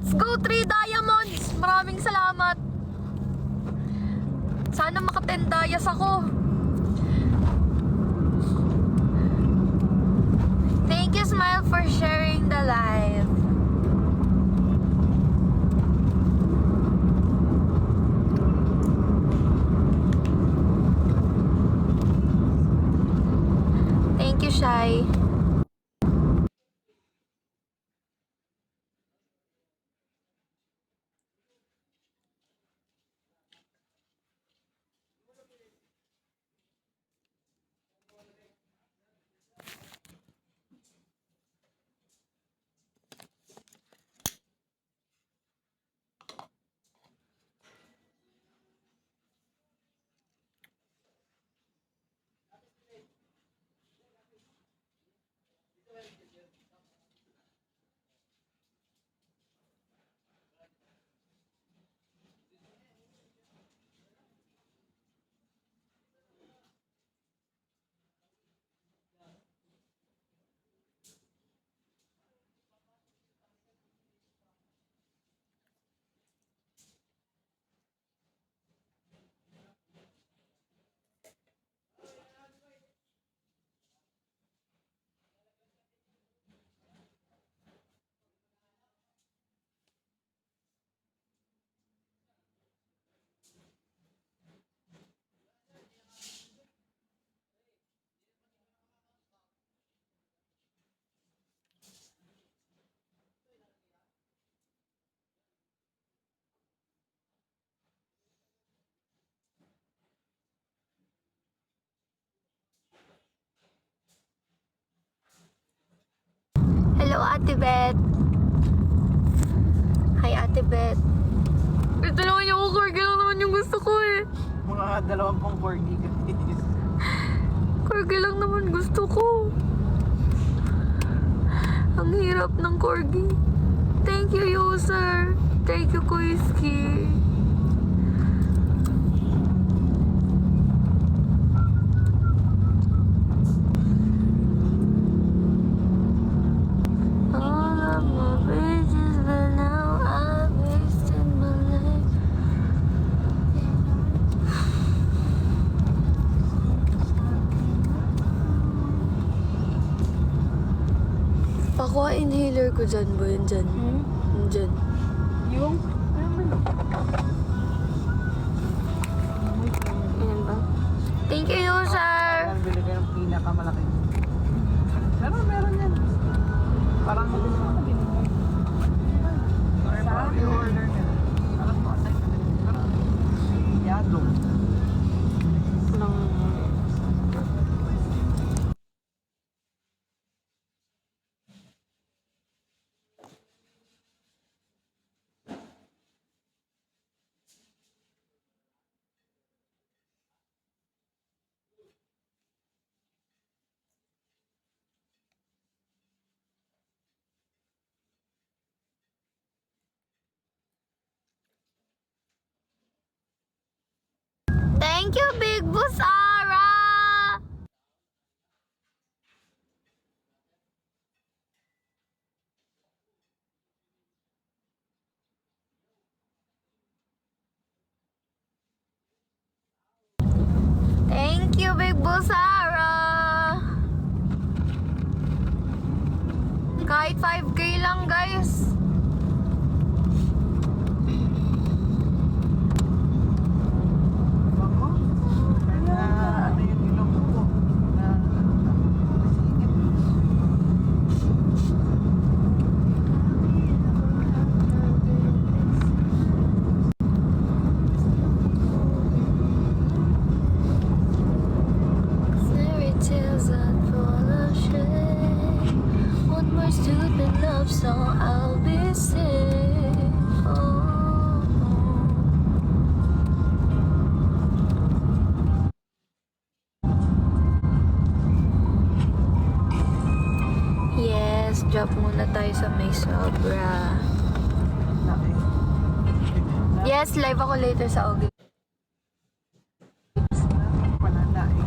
Let's go 3 diamonds! Maraming salamat. Sana maka 10 dias ako. Thank you, Smile, for sharing the live. Thank you, Shai. Hello, Ate Beth. Hi, Ate Beth. Ito naman yung corgi lang naman yung gusto ko eh. Mga 20 corgi guys. Corgi lang naman gusto ko. Ang hirap ng corgi. Thank you, user. Thank you, Kuiski. All of my bridges, but now I've wasted my life. Pakuha inhaler ko dyan, boy. Yan dyan. Yan dyan. Yung? Ayan ba? Thank you, user. Ayan, bili kayo ng pinakamalaki. Meron yan. Parang sa i-order nila. Alam ko, aside na din. Pero, yadong. Thank you, Big Boss Ara! Thank you, Big Boss Ara! Kahit 5K lang, guys. Ano yung ilong ko? Masigit. Fairy tales are full of shame. One more stupid love song, I'll be safe. Oh. Yes, drop muna tayo sa may sobra. Yes, live ako later sa Ogi. Pananda eh.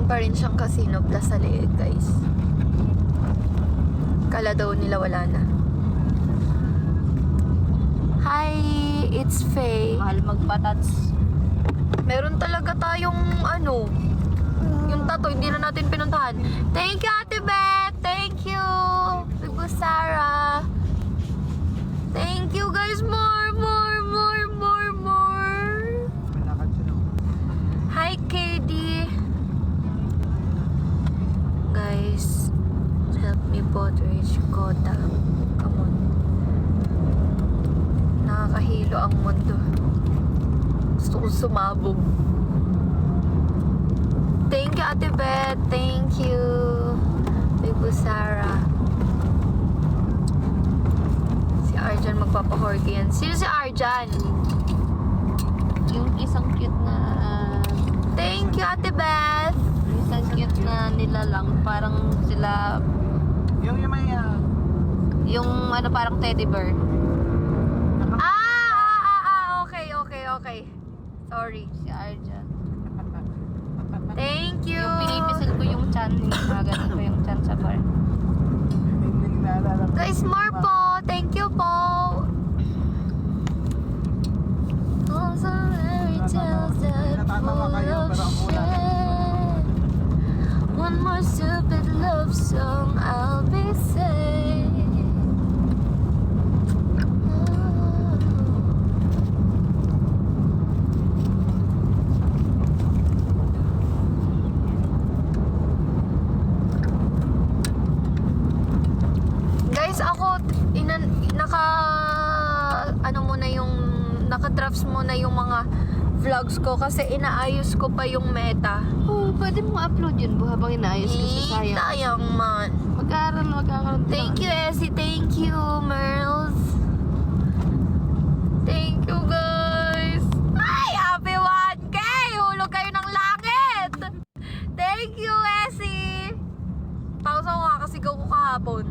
pa rin siyang Casino Plus sa liig, guys. Kala daw nila wala na. Hi, it's Faye. Mahal magpatats. Meron talaga tayong ano, yung tattoo, hindi na natin pinuntahan. Thank you, Ate Beth! Thank you! Big Boss Sarah! Thank you, guys! More! May lakad sila. Hi, KD! Guys, help me both reach Kota. Come on. Nakakahilo ang mundo. Gusto ko sumabog. Thank you, Ate Beth. Thank you. Big Boss Sarah. Si Arjan magpapahorky yan. Sino si Arjan? Yung isang cute na... Thank you, Ate Beth. yung isang cute na nilalang. Parang sila... Yung may Yung ano parang teddy bear. Okay. Sorry. Si Arja. Thank you. Yung pinipisil ko yung chan. Nagaganon ko yung chan sa bar. hindi naalala ko. Guys, more po. Thank you po. All the fairy tales that full of shit. One more stupid love song, I'll be safe. Guys, ako naka-drafts muna yung mga vlogs ko kasi inaayos ko pa yung meta. Oh, pwede mo upload yun habang inaayos ko sa sayang. Sayang man. Magkakaroon. Thank you, Essie. Thank you, Merls. Thank you, guys. Ay, happy 1K! Hulog kayo ng langit! Thank you, Essie. Pausa ko kakasigaw ko kahapon.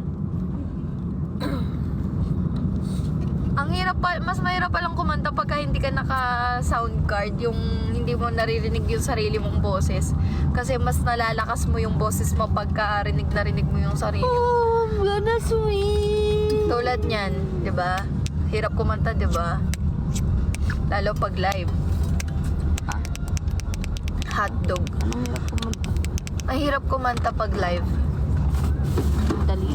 Ang hirap pa, mas mahirap palang kumanta pagka hindi ka naka-sound card, yung hindi mo naririnig yung sarili mong boses. Kasi mas nalalakas mo yung boses mo pagka narinig mo yung sarili mo. Oh, I'm gonna swing. Tulad niyan, 'di ba? Hirap kumanta, 'di ba? Lalo pag live. Hotdog. Anong hirap kumanta? Ang hirap kumanta pag live. Dali.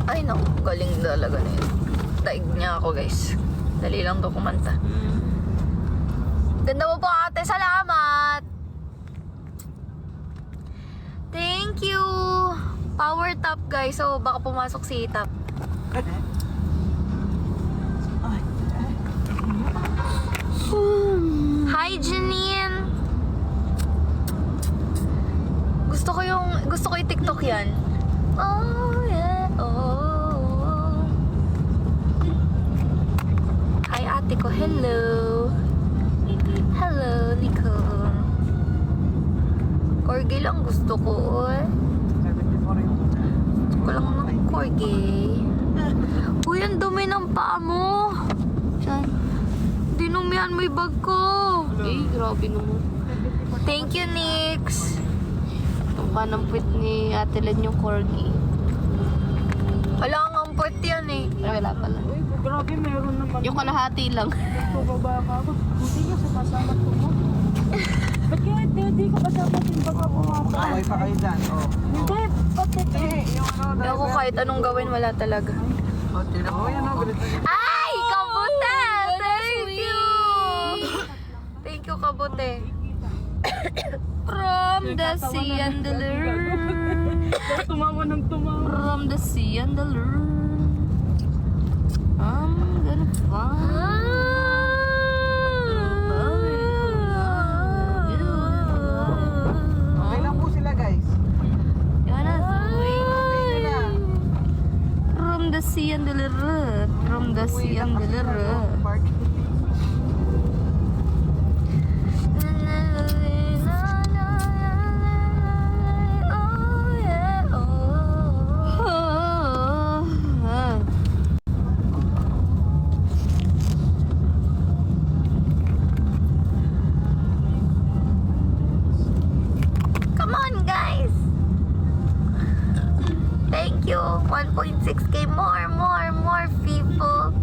Ay, naku, galing talaga na yun. Daig niya ako, guys. Dali lang to kumanta. Ganda mo po, ate. Salamat! Thank you! Power tap, guys. So, baka pumasok si tap. Hi, Janine! Gusto ko i-TikTok yan. Oh, yeah. Oh. Hi, ate ko. Hello. Hello, Nicole. Corgi lang gusto ko, eh. 74 yung Gusto ko lang ng corgi. Uy, ang dumi ng paa mo. Saan? Dinumihan mo yung bag ko. Eh, grabe naman. Thank you, Nix. Itong kanang puwit ni Ate Len yung corgi. Wala kang puwet yan, eh. Ay, wala pala. Uy, grabe, meron naman. Yung kalahati lang. Ito, baba ka ako. Buti nga sa kasama ko mo. Ba't kaya hindi ko kasama din baka pumapa? Makaway pa kayo dyan, oh. Hindi, pati. Yung ano, Ako kahit anong gawin, wala talaga. Oh, tira mo. Yan, oh, ganito. Ay, kabute! Thank you! Thank you, kabute. From the sea and the lure. Tumawa ng tumawa. From the sea and the lure. I'm gonna fly. Okay lang po sila, guys. Gonna swing. Okay na. From the sea and the lure. From the sea and the lure. Park. Oh, yeah, oh. Come on, guys! 1.6k more people.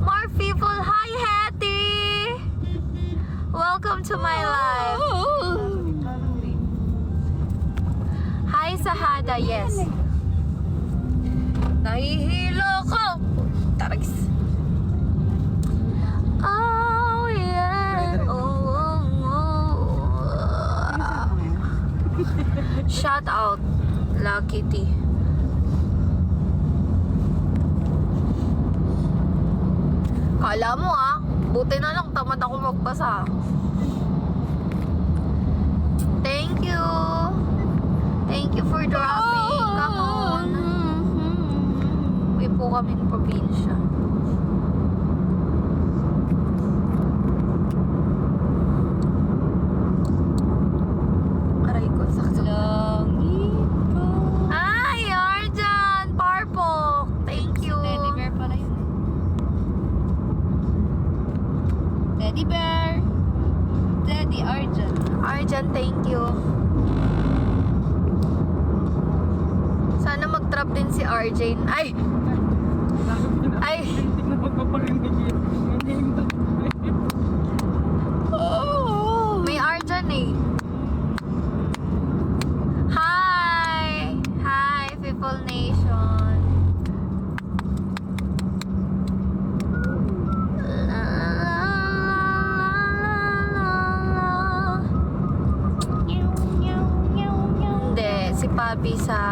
More people. Hi, Hattie! Welcome to my life. Hi, Sahada. Yes. Nahihilo ko. Taragis. Oh, yeah. Shout out, Lucky T. Kala mo buti na lang tamad ako magbasa. Thank you. Thank you for dropping. Come on. Uwi po kaming probinsya. Aray ko, sakto. Langit ko. Hi, Arjan! Parpok! Thank you. Teddy bear pala yun. Teddy bear. Teddy Arjan. Arjan, thank you. Sana mag-trap din si Arjane. Ay! Ay! May Arjan eh. Hi! Hi, People Nation. La, la, la, la, la. Hindi, si Papi sa